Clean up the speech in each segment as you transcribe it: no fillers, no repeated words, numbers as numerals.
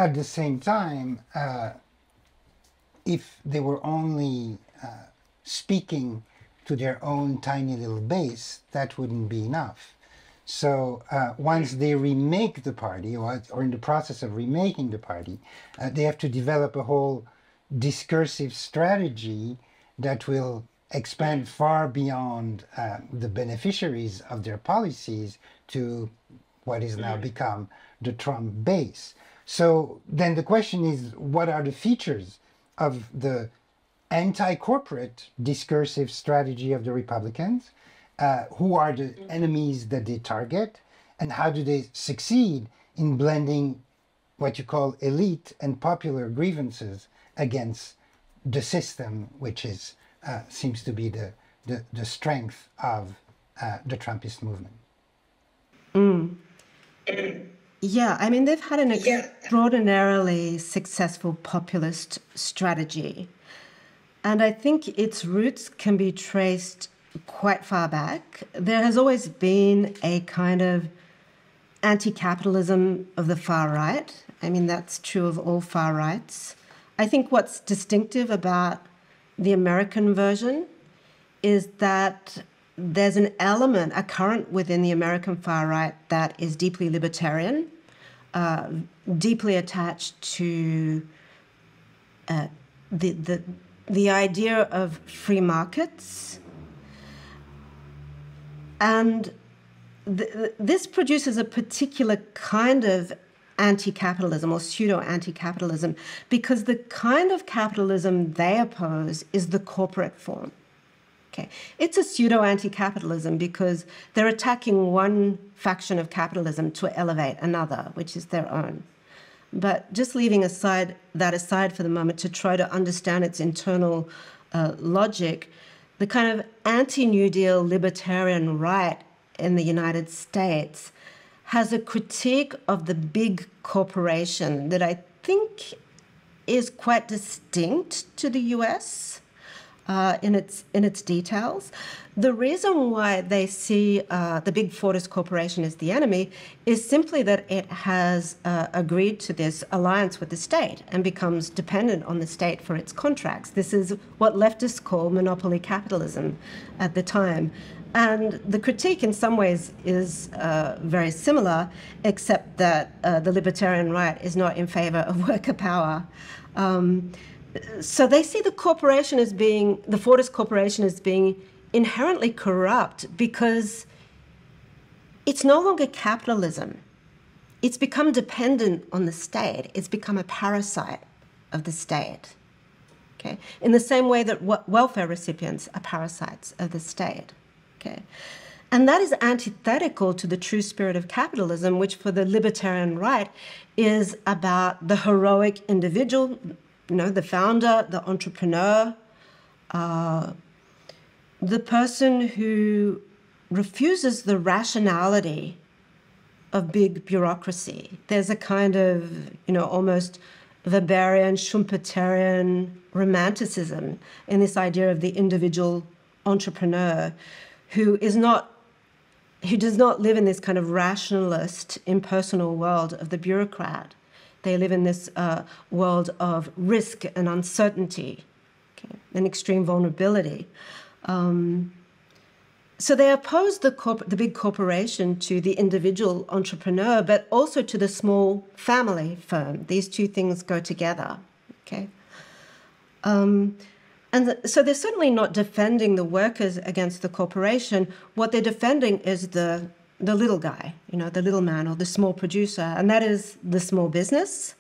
at the same time, if they were only speaking to their own tiny little base, that wouldn't be enough. So once they remake the party, or in the process of remaking the party, they have to develop a whole discursive strategy that will expand far beyond the beneficiaries of their policies to what is now become the Trump base. So then the question is, what are the features of the anti-corporate discursive strategy of the Republicans? Who are the enemies that they target? And how do they succeed in blending what you call elite and popular grievances against the system, which is seems to be the strength of the Trumpist movement? Yeah, I mean, they've had an extraordinarily successful populist strategy. And I think its roots can be traced quite far back. There has always been a kind of anti-capitalism of the far right. I mean, that's true of all far rights. I think what's distinctive about the American version is that there's an element, a current within the American far right that is deeply libertarian, deeply attached to the idea of free markets. And this produces a particular kind of anti-capitalism or pseudo-anti-capitalism, because the kind of capitalism they oppose is the corporate form. Okay. It's a pseudo-anti-capitalism because they're attacking one faction of capitalism to elevate another, which is their own. But just leaving that aside for the moment to try to understand its internal logic, the kind of anti-New Deal libertarian right in the United States has a critique of the big corporation that I think is quite distinct to the US. In its details. The reason why they see the big Fortis Corporation as the enemy is simply that it has agreed to this alliance with the state and becomes dependent on the state for its contracts. This is what leftists call monopoly capitalism at the time. And the critique in some ways is very similar, except that the libertarian right is not in favor of worker power. So they see the corporation as being, the Fortis Corporation as being inherently corrupt because it's no longer capitalism. It's become dependent on the state. It's become a parasite of the state. Okay? In the same way that welfare recipients are parasites of the state. Okay? And that is antithetical to the true spirit of capitalism, which for the libertarian right is about the heroic individual, the founder, the entrepreneur, the person who refuses the rationality of big bureaucracy. There's a kind of, almost Weberian, Schumpeterian romanticism in this idea of the individual entrepreneur who does not live in this kind of rationalist, impersonal world of the bureaucrat. They live in this world of risk and uncertainty, and extreme vulnerability. So they oppose the big corporation to the individual entrepreneur, but also to the small family firm. These two things go together. Okay. So they're certainly not defending the workers against the corporation. What they're defending is the little guy, the little man or the small producer, and that is the small business,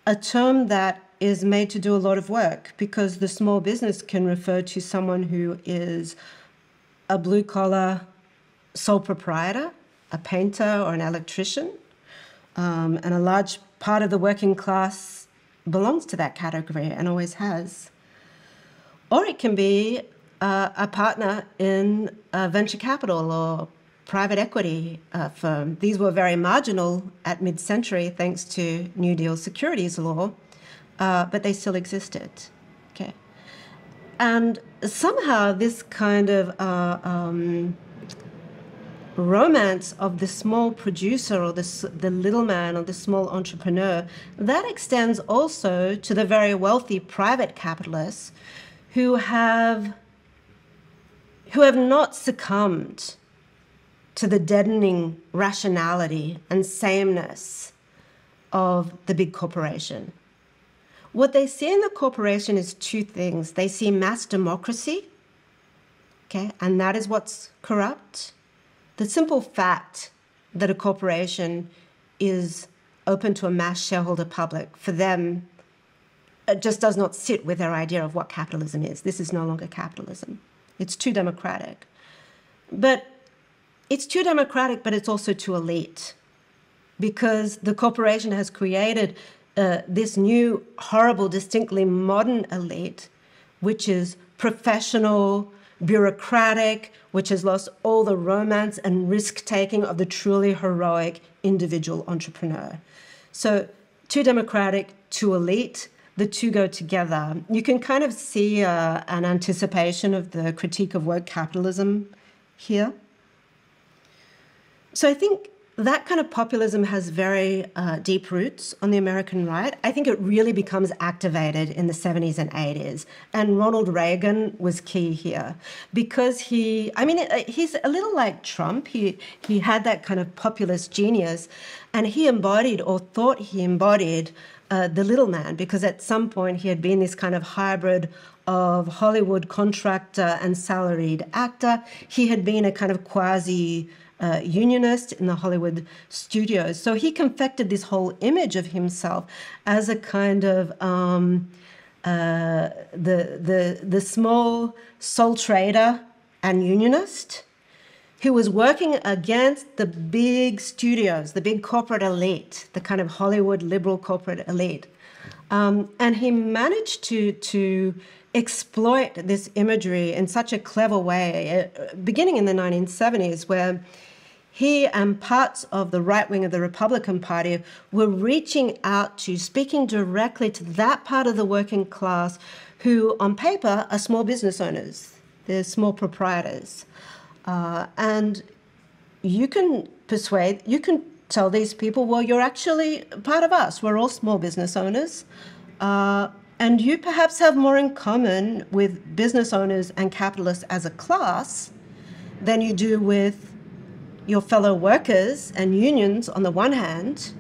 a term that is made to do a lot of work because the small business can refer to someone who is a blue-collar sole proprietor, a painter or an electrician, and a large part of the working class belongs to that category and always has. Or it can be a partner in a venture capital or private equity firm. These were very marginal at mid-century thanks to New Deal securities law, but they still existed. Okay, and somehow this kind of romance of the small producer or the little man or the small entrepreneur, that extends also to the very wealthy private capitalists who have not succumbed to the deadening rationality and sameness of the big corporation. What they see in the corporation is two things. They see mass democracy, okay, and that is what's corrupt. The simple fact that a corporation is open to a mass shareholder public, for them, it just does not sit with their idea of what capitalism is. This is no longer capitalism. It's too democratic. But it's too democratic, but it's also too elite, because the corporation has created this new, horrible, distinctly modern elite, which is professional, bureaucratic, which has lost all the romance and risk-taking of the truly heroic individual entrepreneur. So too democratic, too elite, the two go together. You can kind of see an anticipation of the critique of woke capitalism here. So I think that kind of populism has very deep roots on the American right. I think it really becomes activated in the 70s and 80s. And Ronald Reagan was key here because he's a little like Trump. He had that kind of populist genius, and he embodied, or thought he embodied, the little man, because at some point he had been this kind of hybrid of Hollywood contractor and salaried actor. He had been a kind of quasi unionist in the Hollywood studios. So he confected this whole image of himself as a kind of the small sole trader and unionist who was working against the big studios, the big corporate elite, the kind of Hollywood liberal corporate elite. And he managed to exploit this imagery in such a clever way, beginning in the 1970s, where he and parts of the right wing of the Republican Party were reaching out to, speaking directly to that part of the working class who, on paper, are small business owners. They're small proprietors. And you can tell these people, well, you're actually part of us. We're all small business owners. And you perhaps have more in common with business owners and capitalists as a class than you do with your fellow workers and unions on the one hand,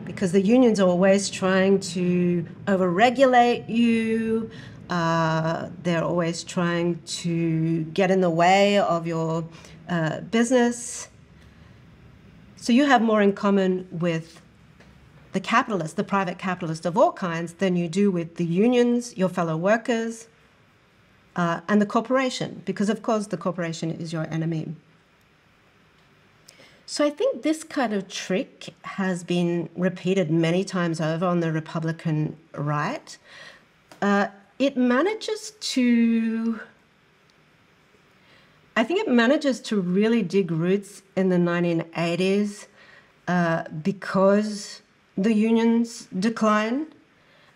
because the unions are always trying to overregulate you. They're always trying to get in the way of your business. So you have more in common with the capitalist, the private capitalist of all kinds, than you do with the unions, your fellow workers, and the corporation, because of course the corporation is your enemy. So I think this kind of trick has been repeated many times over on the Republican right. It manages to really dig roots in the 1980s because the unions decline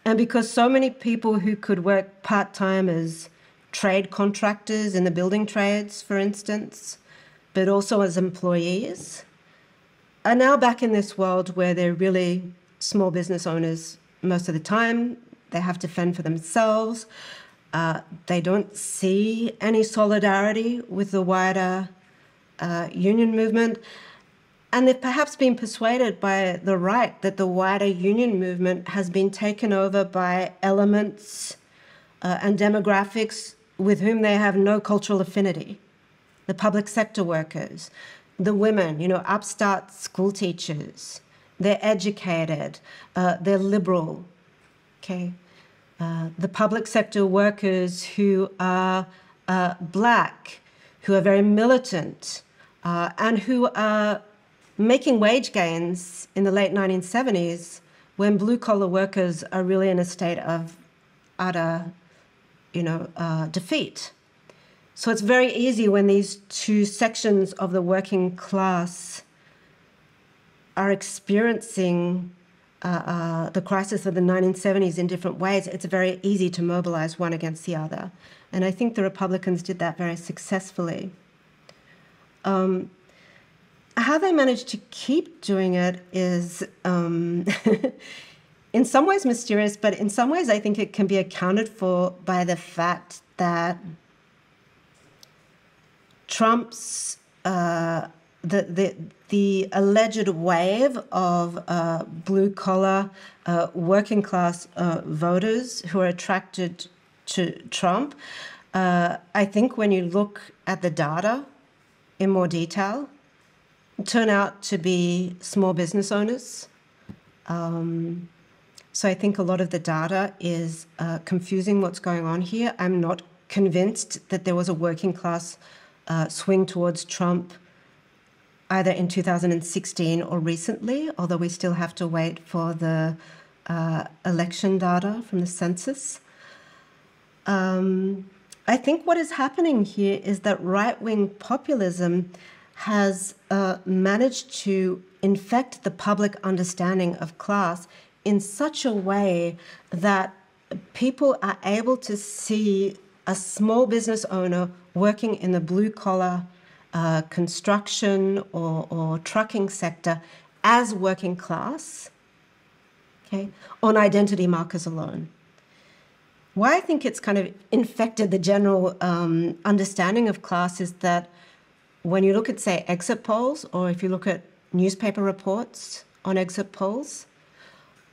and because so many people who could work part-time as trade contractors in the building trades, for instance, but also as employees, are now back in this world where they're really small business owners most of the time. They have to fend for themselves. They don't see any solidarity with the wider union movement. And they've perhaps been persuaded by the right that the wider union movement has been taken over by elements and demographics with whom they have no cultural affinity. The public sector workers, the women, upstart school teachers. They're educated, they're liberal, okay? The public sector workers who are black, who are very militant, and who are making wage gains in the late 1970s when blue-collar workers are really in a state of utter, defeat. So it's very easy when these two sections of the working class are experiencing the crisis of the 1970s in different ways. It's very easy to mobilize one against the other. And I think the Republicans did that very successfully. How they manage to keep doing it is in some ways mysterious, but in some ways I think it can be accounted for by the fact that Trump's the alleged wave of blue-collar, working-class voters who are attracted to Trump, I think when you look at the data in more detail, turn out to be small business owners. So I think a lot of the data is confusing what's going on here. I'm not convinced that there was a working-class swing towards Trump either in 2016 or recently, although we still have to wait for the election data from the census. I think what is happening here is that right-wing populism has managed to infect the public understanding of class in such a way that people are able to see a small business owner working in the blue-collar construction or trucking sector as working class, okay, on identity markers alone. Why I think it's kind of infected the general understanding of class is that when you look at, say, exit polls, or if you look at newspaper reports on exit polls,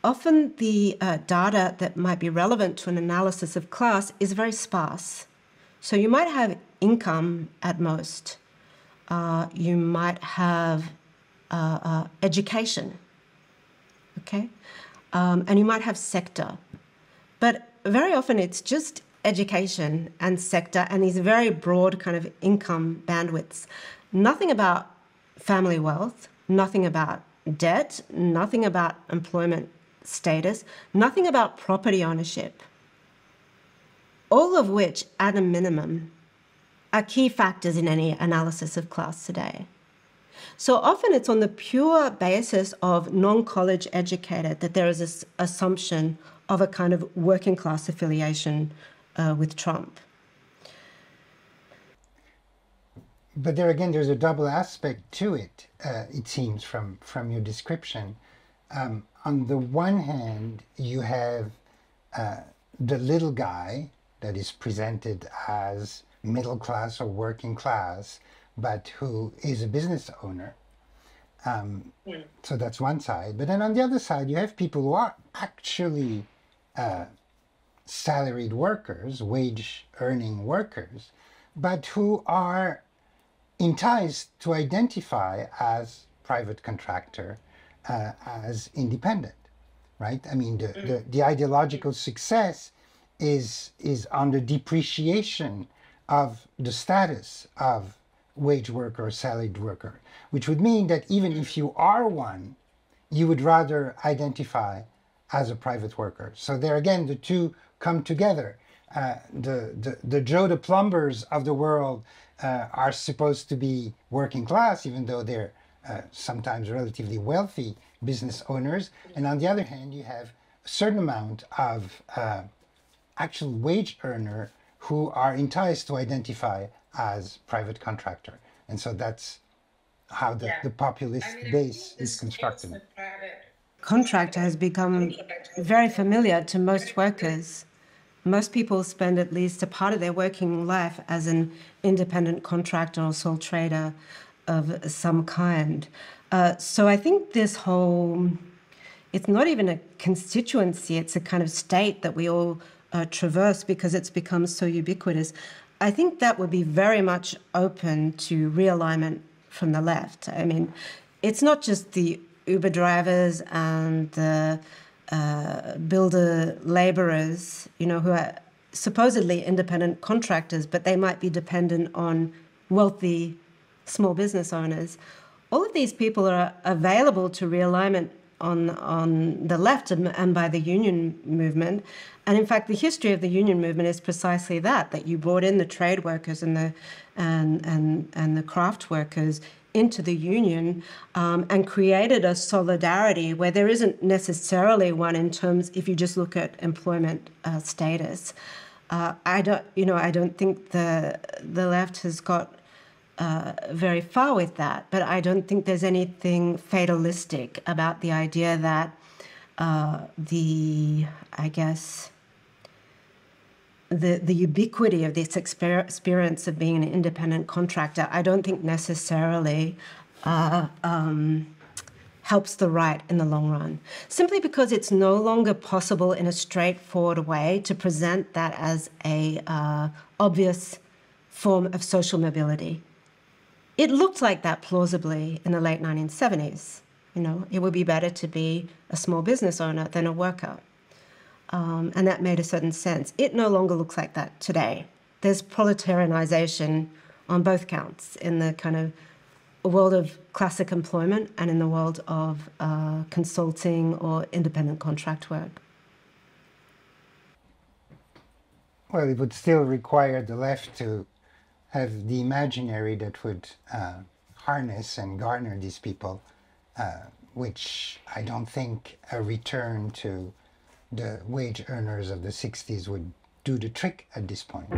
often the data that might be relevant to an analysis of class is very sparse. So you might have income at most. You might have education, okay? And you might have sector. But very often it's just education and sector and these very broad kind of income bandwidths. Nothing about family wealth, nothing about debt, nothing about employment status, nothing about property ownership. All of which, at a minimum, are key factors in any analysis of class today. So often it's on the pure basis of non-college educated that there is this assumption of a kind of working class affiliation with Trump. But there again, there's a double aspect to it, it seems, from your description. On the one hand, you have the little guy that is presented as middle class or working class, but who is a business owner. So that's one side. But then on the other side, you have people who are actually salaried workers, wage-earning workers, but who are enticed to identify as private contractor, as independent, right? I mean, the ideological success is on the depreciation of the status of wage worker or salaried worker, which would mean that even if you are one, you would rather identify as a private worker. So there again, the two come together. The Joe the plumbers of the world are supposed to be working class, even though they're sometimes relatively wealthy business owners. And on the other hand, you have a certain amount of actual wage earner who are enticed to identify as private contractor. And so that's how the populist base is constructed. Contractor has become very familiar to most workers. Most people spend at least a part of their working life as an independent contractor or sole trader of some kind. So I think this whole, it's not even a constituency, it's a kind of state that we all traverse because it's become so ubiquitous. I think that would be very much open to realignment from the left. I mean, it's not just the Uber drivers and the builder laborers, you know, who are supposedly independent contractors, but they might be dependent on wealthy small business owners. All of these people are available to realignment on the left and by the union movement. And in fact, the history of the union movement is precisely that you brought in the trade workers and the craft workers into the union and created a solidarity where there isn't necessarily one in terms, if you just look at employment status. I don't think the left has got very far with that, but I don't think there's anything fatalistic about the idea that the ubiquity of this experience of being an independent contractor, I don't think necessarily helps the right in the long run, simply because it's no longer possible in a straightforward way to present that as a obvious form of social mobility. It looked like that plausibly in the late 1970s. You know, it would be better to be a small business owner than a worker. And that made a certain sense. It no longer looks like that today. There's proletarianization on both counts in the kind of world of classic employment and in the world of consulting or independent contract work. Well, it would still require the left to have the imaginary that would harness and garner these people, which I don't think a return to the wage earners of the 60s would do the trick at this point.